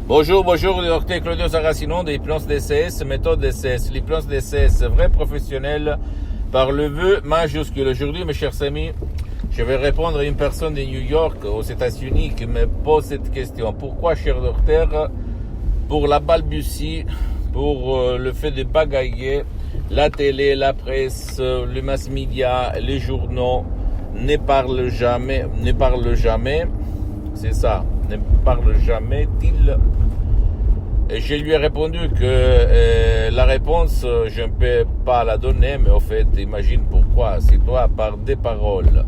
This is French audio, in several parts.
Bonjour, le docteur Claudio Saracino de l'hypnose DCS, méthode DCS. L'hypnose DCS, vrai professionnel par le vœu majuscule. Aujourd'hui, mes chers amis, je vais répondre à une personne de New York, aux États-Unis, qui me pose cette question. Pourquoi, cher docteur, pour la balbutie, pour le fait de bagailler, la télé, la presse, le mass media, les journaux ne parlent jamais, c'est ça, ne parlent jamais-il. Et je lui ai répondu que la réponse, je ne peux pas la donner, mais en fait, imagine pourquoi. Si toi, par des paroles,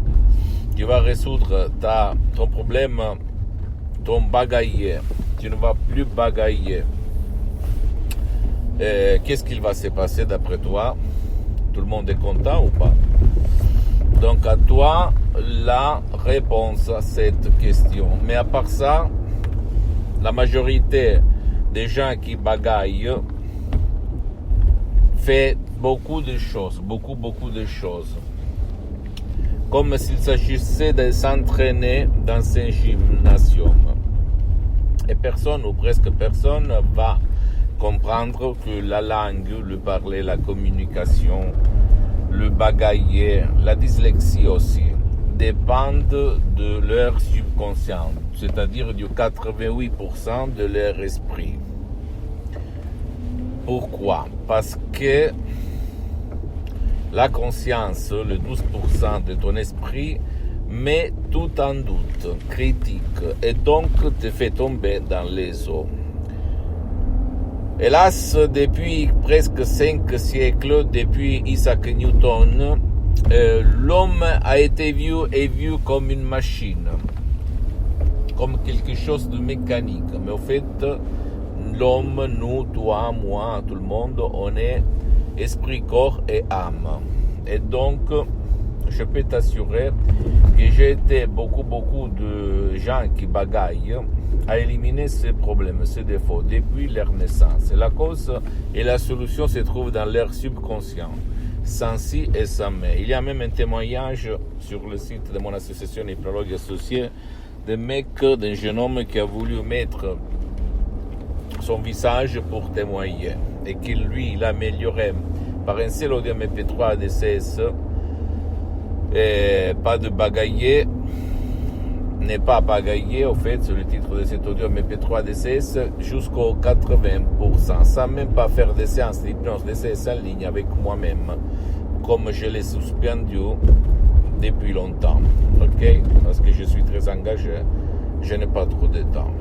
tu vas résoudre ton problème, ton bagailler, tu ne vas plus bagailler, qu'est-ce qu'il va se passer d'après toi? Tout le monde est content ou pas? Donc à toi la réponse à cette question. Mais à part ça, la majorité des gens qui bagaillent fait beaucoup de choses, beaucoup de choses. Comme s'il s'agissait de s'entraîner dans un gymnasium. Et personne ou presque personne va comprendre que la langue, le parler, la communication, le bagailler, la dyslexie aussi, dépendent de leur subconscient, c'est-à-dire du 88% de leur esprit. Pourquoi? Parce que la conscience, le 12% de ton esprit, met tout en doute, critique, et donc te fait tomber dans les eaux. Hélas, depuis presque 5 siècles, depuis Isaac Newton, l'homme a été vu comme une machine, comme quelque chose de mécanique. Mais au fait, l'homme, nous, toi, moi, tout le monde, on est esprit, corps et âme. Et donc, je peux t'assurer que j'ai été beaucoup de gens qui bagaillent à éliminer ces problèmes, ces défauts, depuis leur naissance. Et la cause et la solution se trouvent dans leur subconscient, sans si et sans mais. Il y a même un témoignage sur le site de mon association Hypnologue Associés d'un mec, d'un jeune homme qui a voulu mettre son visage pour témoigner et qu'il lui l'améliorait par un seul audio MP3 DCS et pas de bagailler, n'est pas bagailler, au fait, c'est le titre de cet audio MP3 DCS, jusqu'au 80%, sans même pas faire des séances d'hypnose DCS en ligne avec moi-même, comme je l'ai suspendu depuis longtemps, ok? Parce que je suis très engagé, je n'ai pas trop de temps.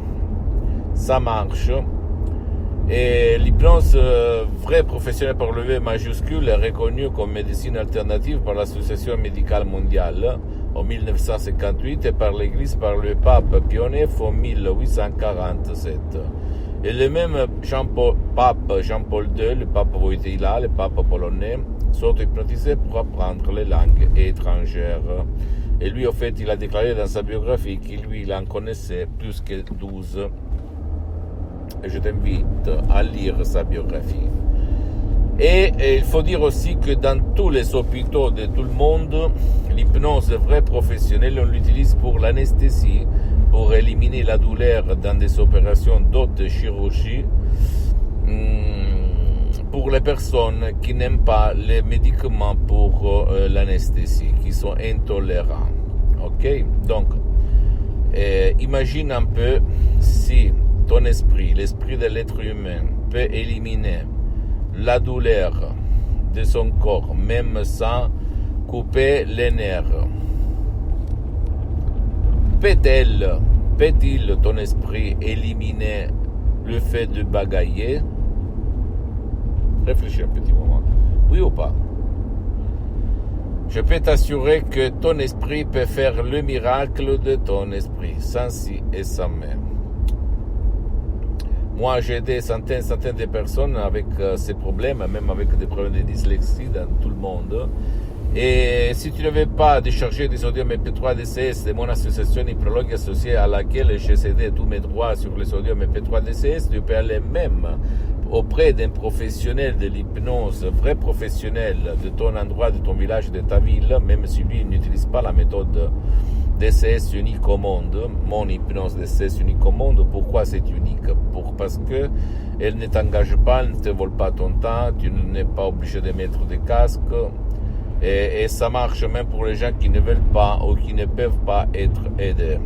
Ça marche. Et l'hypnose vrai professionnel par le V majuscule est reconnue comme médecine alternative par l'Association médicale mondiale en 1958 et par l'Église par le pape Pie IX en 1847. Et le même pape Jean-Paul II, le pape Wojtyła, le pape polonais, sont hypnotisés pour apprendre les langues étrangères. Et lui, au fait, il a déclaré dans sa biographie qu'il il en connaissait plus que 12. Et je t'invite à lire sa biographie. Et il faut dire aussi que dans tous les hôpitaux de tout le monde, l'hypnose vraie professionnelle, on l'utilise pour l'anesthésie, pour éliminer la douleur dans des opérations d'autres chirurgies, pour les personnes qui n'aiment pas les médicaments pour l'anesthésie, qui sont intolérants. Ok? Donc, imagine un peu si ton esprit, l'esprit de l'être humain, peut éliminer la douleur de son corps, même sans couper les nerfs. Peut-il ton esprit éliminer le fait de bagailler? Réfléchis un petit moment. Oui ou pas? Je peux t'assurer que ton esprit peut faire le miracle de ton esprit, sans si et sans mais. Moi, j'ai aidé centaines de personnes avec ces problèmes, même avec des problèmes de dyslexie dans tout le monde. Et si tu ne veux pas décharger des audios MP3 DCS de mon association Hypnologue Associés à laquelle j'ai cédé tous mes droits sur les audios MP3 DCS, tu peux aller même auprès d'un professionnel de l'hypnose, vrai professionnel de ton endroit, de ton village, de ta ville, même si lui n'utilise pas la méthode DCS unique au monde, mon hypnose DCS unique au monde. Pourquoi c'est unique? Parce que elle ne t'engage pas, elle ne te vole pas ton temps, tu n'es pas obligé de mettre des casques, et ça marche même pour les gens qui ne veulent pas ou qui ne peuvent pas être aidés.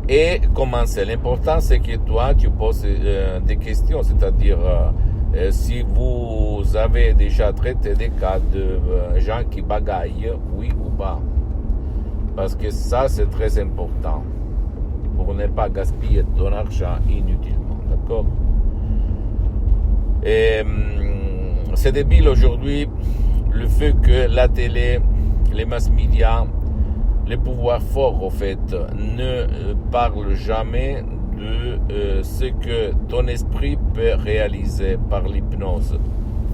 Et commencer. L'important, c'est que toi, tu poses des questions, c'est-à-dire si vous avez déjà traité des cas de gens qui bagaillent, oui ou pas. Parce que ça, c'est très important pour ne pas gaspiller ton argent inutilement, d'accord? Et c'est débile aujourd'hui le fait que la télé, les mass médias, les pouvoirs forts, au fait, ne parlent jamais de ce que ton esprit peut réaliser par l'hypnose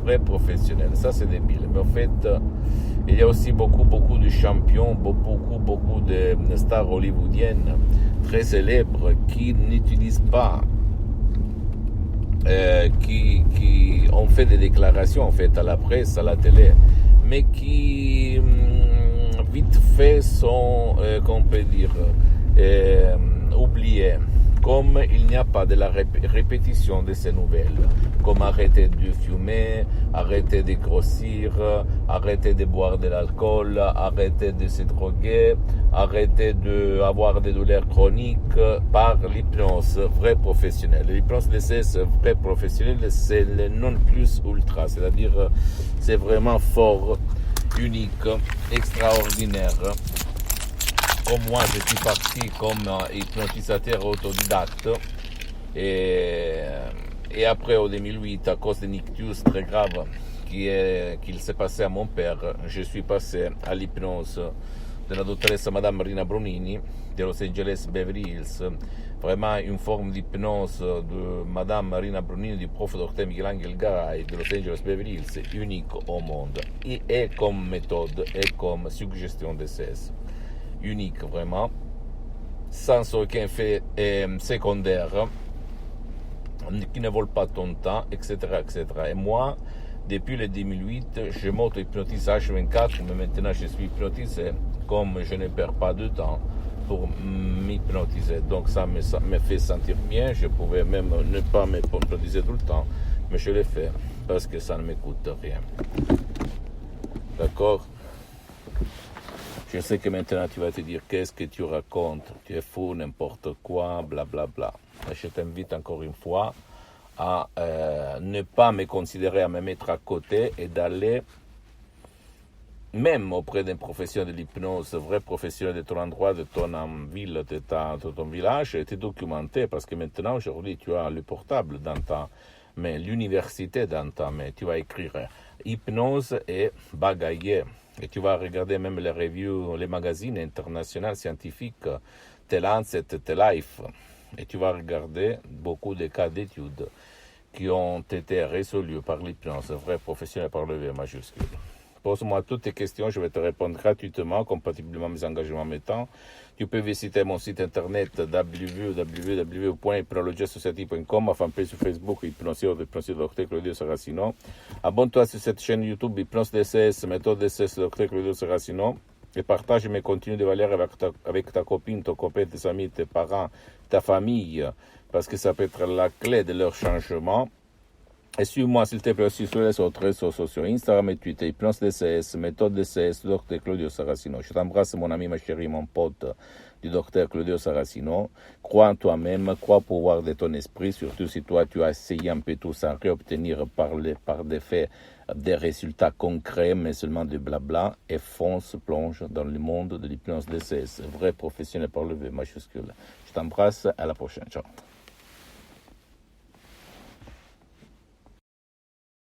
vrai professionnel. Ça, c'est débile. Mais en fait, il y a aussi beaucoup de champions, beaucoup de stars hollywoodiennes très célèbres qui n'utilisent pas, qui ont fait des déclarations en fait à la presse, à la télé, mais qui vite fait sont, qu'on peut dire, oubliés. Comme il n'y a pas de la répétition de ces nouvelles, comme arrêter de fumer, arrêter de grossir, arrêter de boire de l'alcool, arrêter de se droguer, arrêter d'avoir des douleurs chroniques par l'hypnose vrai professionnelle. L'hypnose DCS vrai professionnelle, c'est le non plus ultra, c'est-à-dire c'est vraiment fort, unique, extraordinaire. Comme moi, je suis parti comme hypnotisateur autodidacte et après, en 2008, à cause d'un ictus très grave qu'il s'est passé à mon père, je suis passé à l'hypnose de la doctoresse Madame Marina Bronini de Los Angeles Beverly Hills, vraiment une forme d'hypnose de Madame Marina Bronini, du prof Dr Michelangelo Garay de Los Angeles Beverly Hills, unique au monde, et comme méthode et comme suggestion DCS. Unique vraiment, sans aucun fait secondaire, qui ne vole pas ton temps, etc., etc. Et moi, depuis le 2008, je m'auto-hypnotise H24, mais maintenant je suis hypnotisé, comme je ne perds pas de temps pour m'hypnotiser. Donc ça me fait sentir bien, je pouvais même ne pas m'hypnotiser tout le temps, mais je le fais parce que ça ne me coûte rien. D'accord? Je sais que maintenant tu vas te dire qu'est-ce que tu racontes, tu es fou, n'importe quoi, blablabla. Bla, bla. Je t'invite encore une fois à ne pas me considérer, à me mettre à côté et d'aller même auprès d'un professionnel de l'hypnose, vrai professionnel de ton endroit, de ton ville, de ton village, et te documenter parce que maintenant, aujourd'hui, tu as le portable dans ta main, l'université dans ta main. Tu vas écrire hypnose et bagailler. Et tu vas regarder même les reviews, les magazines internationaux scientifiques, The Lancet, The Life. Et tu vas regarder beaucoup de cas d'études qui ont été résolus par l'hypnose, vrai professionnel par le V majuscule. Pose-moi toutes tes questions, je vais te répondre gratuitement, compatiblement à mes engagements mettant. Tu peux visiter mon site internet www.hypnologiasociety.com, ma fanpage sur Facebook, Hypnosie Dr Claudio Saracino. Abonne-toi sur cette chaîne YouTube, Hypnose DCS, méthode DCS Dr Claudio Saracino, et partage mes contenus de valeur avec ta copine, ton copain, tes amis, tes parents, ta famille, parce que ça peut être la clé de leur changement. Et suis-moi, s'il te plaît, aussi sur les autres réseaux sociaux, Instagram et Twitter, Hypnose DCS, méthode DCS, Dr Claudio Saracino. Je t'embrasse, mon ami, ma chérie, mon pote du Dr Claudio Saracino. Crois en toi-même, crois au pouvoir de ton esprit, surtout si toi, tu as essayé un peu tout ça, réobtenir par des faits des résultats concrets, mais seulement de blabla, et fonce, plonge dans le monde de l'hypnose DCS, vrai professionnel par le V majuscule. Je t'embrasse, à la prochaine, ciao.